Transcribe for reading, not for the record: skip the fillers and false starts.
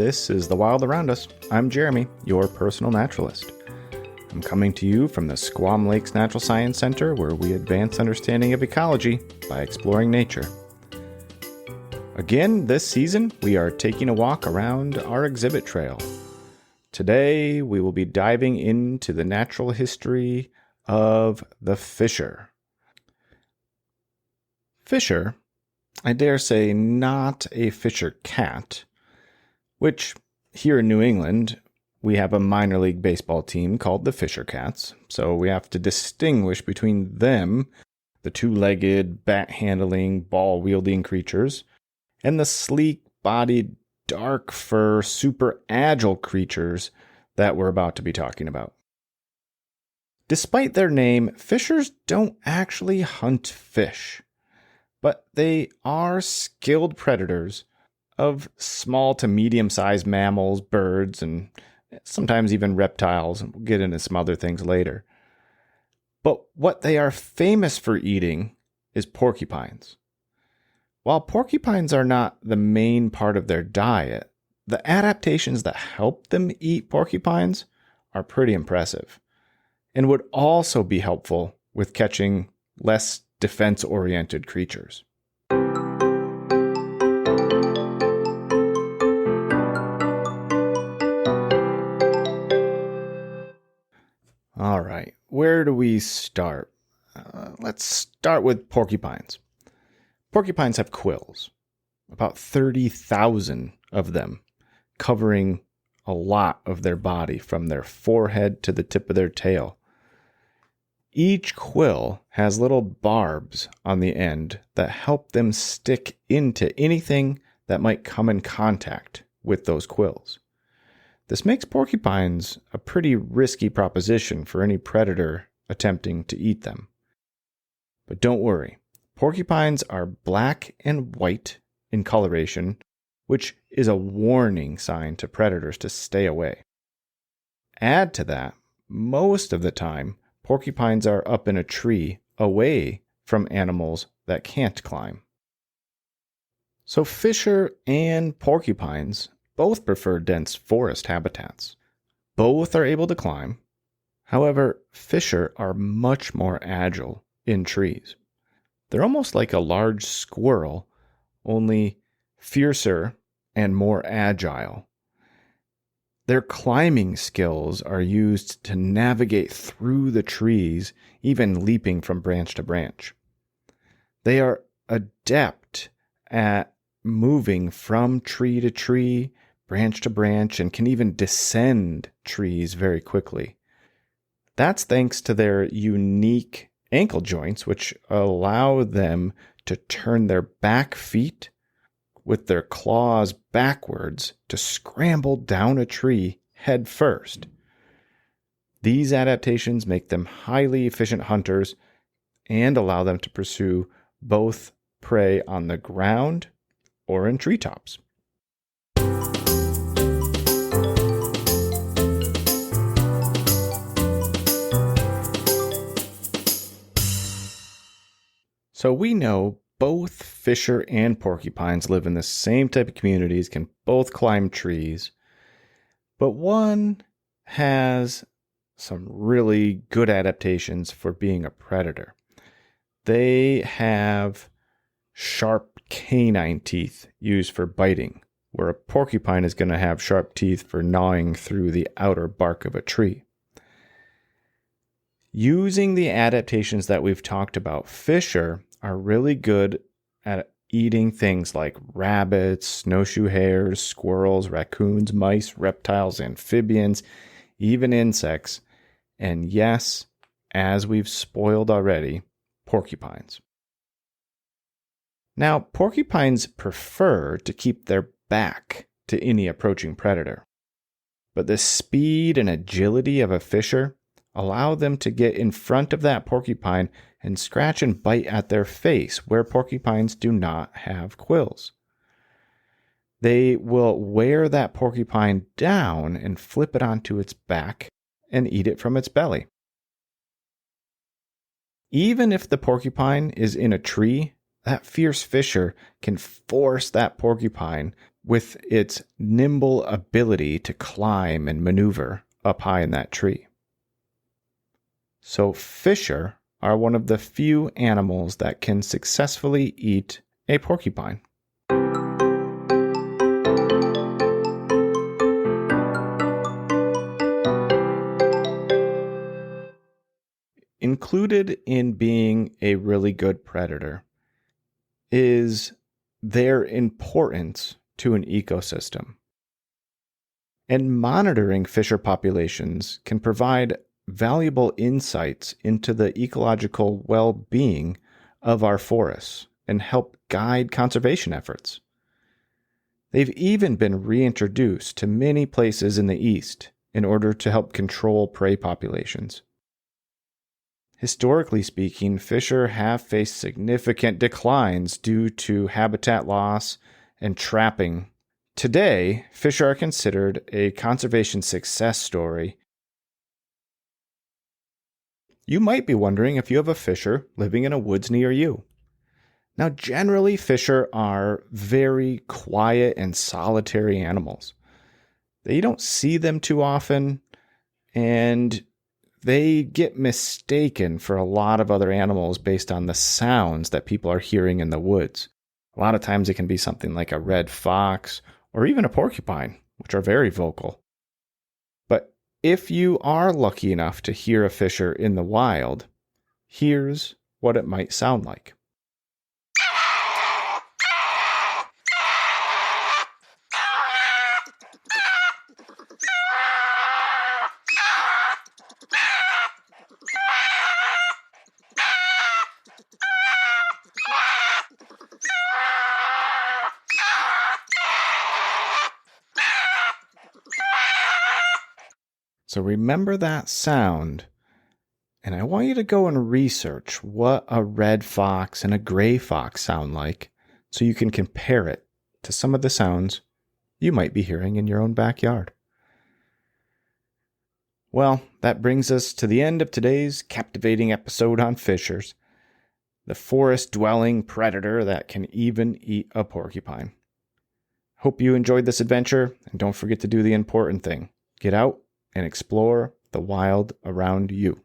This is The Wild Around Us. I'm Jeremy, your personal naturalist. I'm coming to you from the Squam Lakes Natural Science Center, where we advance understanding of ecology by exploring nature. Again, this season, we are taking a walk around our exhibit trail. Today, we will be diving into the natural history of the fisher. Fisher, I dare say not a fisher cat, which here in New England, we have a minor league baseball team called the Fisher Cats, so we have to distinguish between them, the two-legged, bat-handling, ball-wielding creatures, and the sleek-bodied, dark fur, super agile creatures that we're about to be talking about. Despite their name, fishers don't actually hunt fish, but they are skilled predators of small to medium-sized mammals, birds, and sometimes even reptiles, and we'll get into some other things later. But what they are famous for eating is porcupines. While porcupines are not the main part of their diet, the adaptations that help them eat porcupines are pretty impressive, and would also be helpful with catching less defense-oriented creatures. All right, where do we start? Let's start with porcupines. Porcupines have quills, about 30,000 of them, covering a lot of their body from their forehead to the tip of their tail. Each quill has little barbs on the end that help them stick into anything that might come in contact with those quills. This makes porcupines a pretty risky proposition for any predator attempting to eat them. But don't worry, porcupines are black and white in coloration, which is a warning sign to predators to stay away. Add to that, most of the time, porcupines are up in a tree away from animals that can't climb. So fisher and porcupines both prefer dense forest habitats. Both are able to climb. However, fisher are much more agile in trees. They're almost like a large squirrel, only fiercer and more agile. Their climbing skills are used to navigate through the trees, even leaping from branch to branch. They are adept at moving from tree to tree, branch to branch, and can even descend trees very quickly. That's thanks to their unique ankle joints, which allow them to turn their back feet with their claws backwards to scramble down a tree head first. These adaptations make them highly efficient hunters and allow them to pursue both prey on the ground or in treetops. So we know both fisher and porcupines live in the same type of communities, can both climb trees, but one has some really good adaptations for being a predator. They have sharp canine teeth used for biting, where a porcupine is going to have sharp teeth for gnawing through the outer bark of a tree. Using the adaptations that we've talked about, fisher are really good at eating things like rabbits, snowshoe hares, squirrels, raccoons, mice, reptiles, amphibians, even insects, and yes, as we've spoiled already, porcupines. Now, porcupines prefer to keep their back to any approaching predator, but the speed and agility of a fisher allow them to get in front of that porcupine and scratch and bite at their face where porcupines do not have quills. They will wear that porcupine down and flip it onto its back and eat it from its belly. Even if the porcupine is in a tree, that fierce fisher can force that porcupine with its nimble ability to climb and maneuver up high in that tree. So fisher are one of the few animals that can successfully eat a porcupine. Included in being a really good predator is their importance to an ecosystem. And monitoring fisher populations can provide valuable insights into the ecological well-being of our forests and help guide conservation efforts. They've even been reintroduced to many places in the East in order to help control prey populations. Historically speaking, fisher have faced significant declines due to habitat loss and trapping. Today, fisher are considered a conservation success story. You might be wondering if you have a fisher living in a woods near you. Now, generally, fisher are very quiet and solitary animals. You don't see them too often, and they get mistaken for a lot of other animals based on the sounds that people are hearing in the woods. A lot of times it can be something like a red fox or even a porcupine, which are very vocal. But if you are lucky enough to hear a fisher in the wild, here's what it might sound like. So remember that sound, and I want you to go and research what a red fox and a gray fox sound like so you can compare it to some of the sounds you might be hearing in your own backyard. Well, that brings us to the end of today's captivating episode on fishers, the forest-dwelling predator that can even eat a porcupine. Hope you enjoyed this adventure, and don't forget to do the important thing. Get out and explore the wild around you.